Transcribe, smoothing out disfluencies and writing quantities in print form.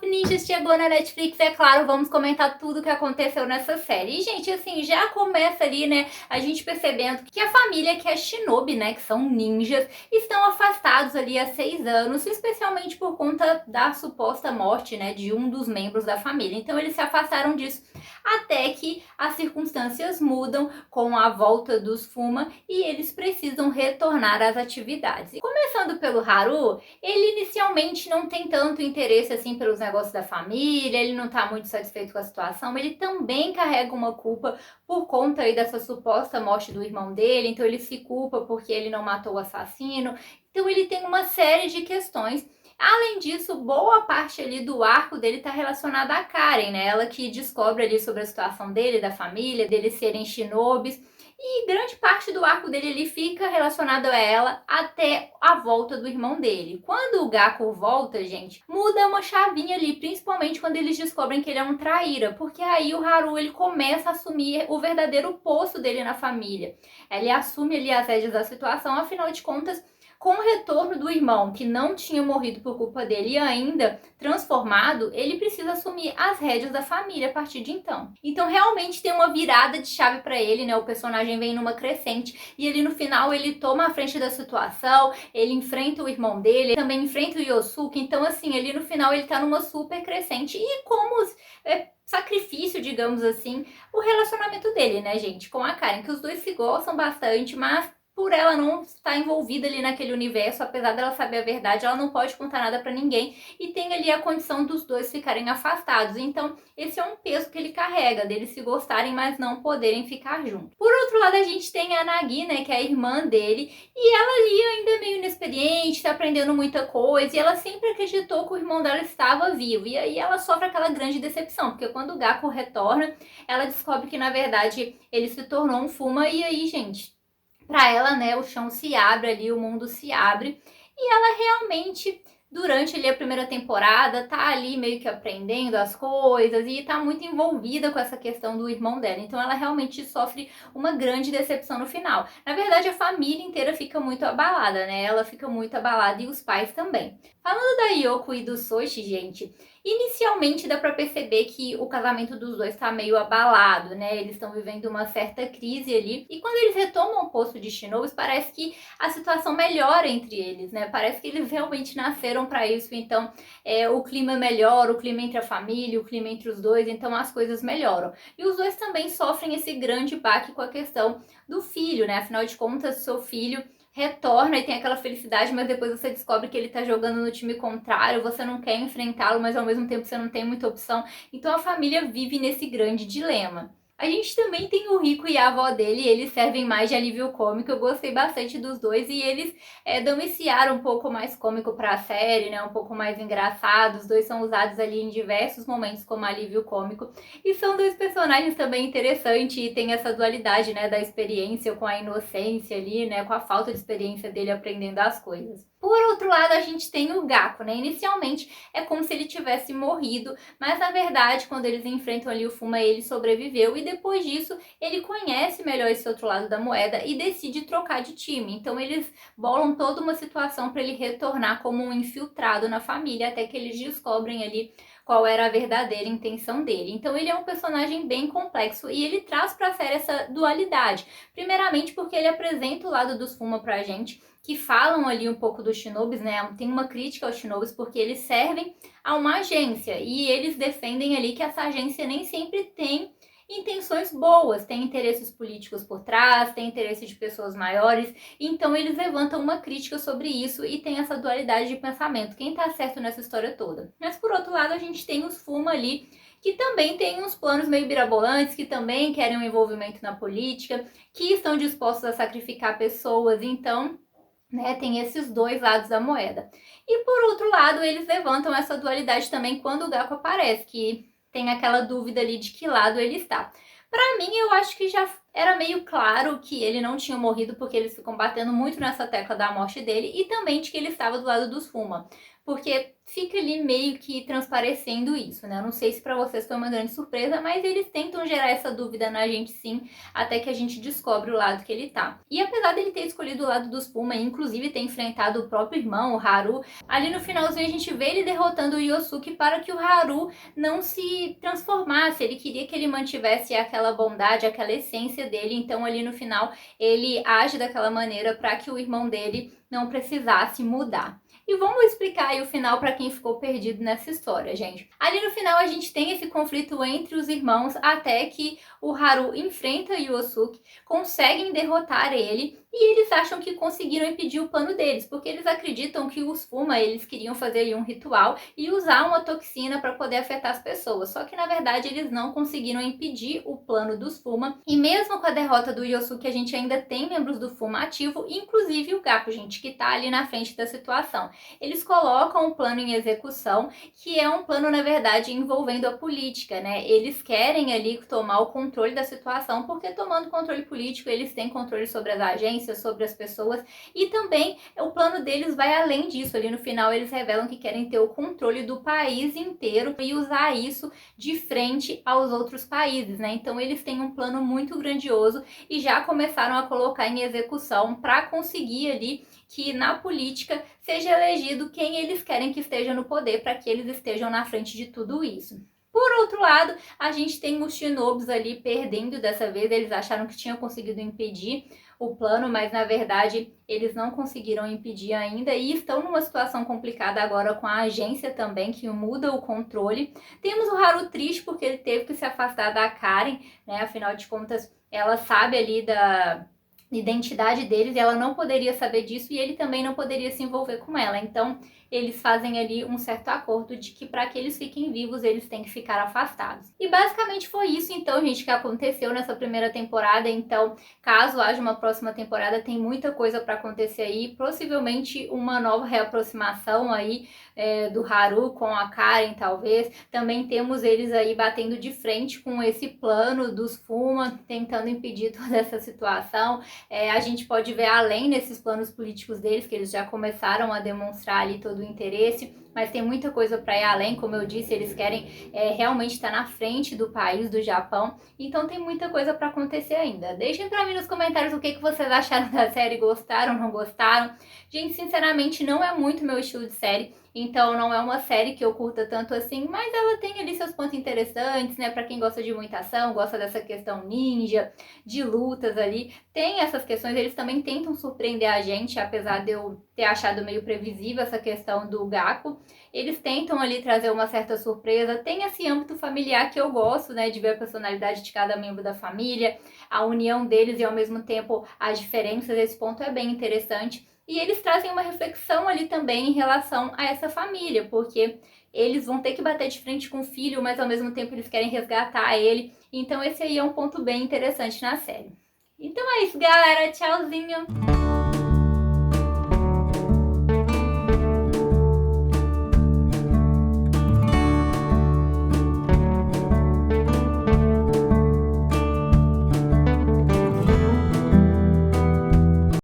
Ninja chegou na Netflix, é claro, vamos comentar tudo o que aconteceu nessa série. E, gente, assim, já começa ali, né, a gente percebendo que a família que é Shinobi, né, que são ninjas, estão afastados ali há 6 anos, especialmente por conta da suposta morte, né, de um dos membros da família. Então, eles se afastaram disso até que as circunstâncias mudam com a volta dos Fuma e eles precisam retornar às atividades. E começando pelo Haru, ele inicialmente não tem tanto interesse assim pelos negócios da família, ele não tá muito satisfeito com a situação, ele também carrega uma culpa por conta aí dessa suposta morte do irmão dele, então ele se culpa porque ele não matou o assassino. Então ele tem uma série de questões. Além disso, boa parte ali do arco dele tá relacionada a Karen, né? Ela que descobre ali sobre a situação dele, da família, deles serem shinobis. E grande parte do arco dele ali fica relacionado a ela até a volta do irmão dele. Quando o Gaku volta, gente, muda uma chavinha ali, principalmente quando eles descobrem que ele é um traíra, porque aí o Haru ele começa a assumir o verdadeiro posto dele na família. Ele assume ali as rédeas da situação, afinal de contas, com o retorno do irmão, que não tinha morrido por culpa dele e ainda transformado, ele precisa assumir as rédeas da família a partir de então. Então realmente tem uma virada de chave para ele, né? O personagem vem numa crescente e ele no final ele toma a frente da situação, ele enfrenta o irmão dele, também enfrenta o Yosuke. Então assim, ele no final ele tá numa super crescente e como sacrifício, digamos assim, o relacionamento dele, né, gente, com a Karen, que os dois se gostam bastante, mas por ela não estar envolvida ali naquele universo, apesar dela saber a verdade, ela não pode contar nada pra ninguém e tem ali a condição dos dois ficarem afastados. Então, esse é um peso que ele carrega, deles se gostarem, mas não poderem ficar juntos. Por outro lado, a gente tem a Nagi, né, que é a irmã dele, e ela ali ainda é meio inexperiente, tá aprendendo muita coisa, e ela sempre acreditou que o irmão dela estava vivo. E aí ela sofre aquela grande decepção, porque quando o Gaku retorna, ela descobre que, na verdade, ele se tornou um Fuma, e aí, gente, para ela, né, o chão se abre ali, o mundo se abre, e ela realmente, durante ali a primeira temporada, tá ali meio que aprendendo as coisas e tá muito envolvida com essa questão do irmão dela. Então ela realmente sofre uma grande decepção no final. Na verdade, a família inteira fica muito abalada, né? Ela fica muito abalada e os pais também. Falando da Yoko e do Soichi, gente, inicialmente dá pra perceber que o casamento dos dois tá meio abalado, né? Eles estão vivendo uma certa crise ali. E quando eles retomam o posto de Shinobis, parece que a situação melhora entre eles, né? Parece que eles realmente nasceram para isso. Então, o clima melhora, o clima entre a família, o clima entre os dois. Então, as coisas melhoram. E os dois também sofrem esse grande baque com a questão do filho, né? Afinal de contas, seu filho retorna e tem aquela felicidade, mas depois você descobre que ele tá jogando no time contrário, você não quer enfrentá-lo, mas ao mesmo tempo você não tem muita opção. Então a família vive nesse grande dilema. A gente também tem o Rico e a avó dele, e eles servem mais de alívio cômico. Eu gostei bastante dos dois e eles dão esse ar um pouco mais cômico para a série, né? Um pouco mais engraçado. Os dois são usados ali em diversos momentos como alívio cômico. E são dois personagens também interessantes e tem essa dualidade, né? Da experiência com a inocência ali, né? Com a falta de experiência dele aprendendo as coisas. Por outro lado, a gente tem o Gaku, né? Inicialmente é como se ele tivesse morrido, mas na verdade, quando eles enfrentam ali o Fuma, ele sobreviveu e depois disso ele conhece melhor esse outro lado da moeda e decide trocar de time. Então eles bolam toda uma situação para ele retornar como um infiltrado na família, até que eles descobrem ali qual era a verdadeira intenção dele. Então ele é um personagem bem complexo e ele traz para a série essa dualidade. Primeiramente porque ele apresenta o lado dos Fuma pra gente, que falam ali um pouco dos Shinobis, né? Tem uma crítica aos Shinobis porque eles servem a uma agência e eles defendem ali que essa agência nem sempre tem intenções boas, tem interesses políticos por trás, tem interesse de pessoas maiores, então eles levantam uma crítica sobre isso e tem essa dualidade de pensamento, quem tá certo nessa história toda. Mas por outro lado a gente tem os Fuma ali, que também tem uns planos meio mirabolantes, que também querem um envolvimento na política, que estão dispostos a sacrificar pessoas, então, né, tem esses dois lados da moeda. E por outro lado, eles levantam essa dualidade também quando o Gaku aparece, que tem aquela dúvida ali de que lado ele está. Pra mim, eu acho que já era meio claro que ele não tinha morrido, porque eles ficam batendo muito nessa tecla da morte dele, e também de que ele estava do lado dos Fuma. porque fica ali meio que transparecendo isso, né? Eu não sei se para vocês foi uma grande surpresa, mas eles tentam gerar essa dúvida na gente sim, até que a gente descobre o lado que ele tá. E apesar dele ter escolhido o lado dos Puma, e inclusive ter enfrentado o próprio irmão, o Haru, ali no finalzinho a gente vê ele derrotando o Yosuke para que o Haru não se transformasse. Ele queria que ele mantivesse aquela bondade, aquela essência dele, então ali no final ele age daquela maneira para que o irmão dele não precisasse mudar. E vamos explicar aí o final para quem ficou perdido nessa história, gente. Ali no final a gente tem esse conflito entre os irmãos até que o Haru enfrenta Yosuke, conseguem derrotar ele e eles acham que conseguiram impedir o plano deles, porque eles acreditam que os Fuma, eles queriam fazer aí um ritual e usar uma toxina para poder afetar as pessoas. Só que na verdade eles não conseguiram impedir o plano dos Fuma. E mesmo com a derrota do Yosuke, a gente ainda tem membros do Fuma ativo, inclusive o Gaku, gente, que tá ali na frente da situação. Eles colocam um plano em execução, que é um plano, na verdade, envolvendo a política, né? Eles querem ali tomar o controle da situação, porque tomando controle político, eles têm controle sobre as agências, sobre as pessoas, e também o plano deles vai além disso. Ali no final, eles revelam que querem ter o controle do país inteiro e usar isso de frente aos outros países, né? Então, eles têm um plano muito grandioso e já começaram a colocar em execução para conseguir ali que na política seja elegido quem eles querem que esteja no poder, para que eles estejam na frente de tudo isso. Por outro lado, a gente tem os Shinobis ali perdendo dessa vez. Eles acharam que tinham conseguido impedir o plano, mas na verdade eles não conseguiram impedir ainda e estão numa situação complicada agora com a agência também, que muda o controle. Temos o Haru triste porque ele teve que se afastar da Karen, né? Afinal de contas, ela sabe ali da identidade deles e ela não poderia saber disso e ele também não poderia se envolver com ela. Então eles fazem ali um certo acordo de que para que eles fiquem vivos eles têm que ficar afastados. E basicamente foi isso então, gente, que aconteceu nessa primeira temporada. Então, caso haja uma próxima temporada, tem muita coisa para acontecer aí, possivelmente uma nova reaproximação aí do Haru com a Karen, talvez. Também temos eles aí batendo de frente com esse plano dos Fuma, tentando impedir toda essa situação. A gente pode ver além nesses planos políticos deles, que eles já começaram a demonstrar ali todo o interesse, mas tem muita coisa para ir além. Como eu disse, eles querem realmente estar na frente do país, do Japão, então tem muita coisa para acontecer ainda. Deixem para mim nos comentários o que vocês acharam da série, gostaram, não gostaram. Gente, sinceramente não é muito meu estilo de série, então não é uma série que eu curta tanto assim, mas ela tem ali seus pontos interessantes, né? Pra quem gosta de muita ação, gosta dessa questão ninja, de lutas ali, tem essas questões. Eles também tentam surpreender a gente, apesar de eu ter achado meio previsível essa questão do Gaku. Eles tentam ali trazer uma certa surpresa, tem esse âmbito familiar que eu gosto, né? De ver a personalidade de cada membro da família, a união deles e ao mesmo tempo as diferenças. Esse ponto é bem interessante. E eles trazem uma reflexão ali também em relação a essa família, porque eles vão ter que bater de frente com o filho, mas ao mesmo tempo eles querem resgatar ele. Então esse aí é um ponto bem interessante na série. Então é isso, galera. Tchauzinho!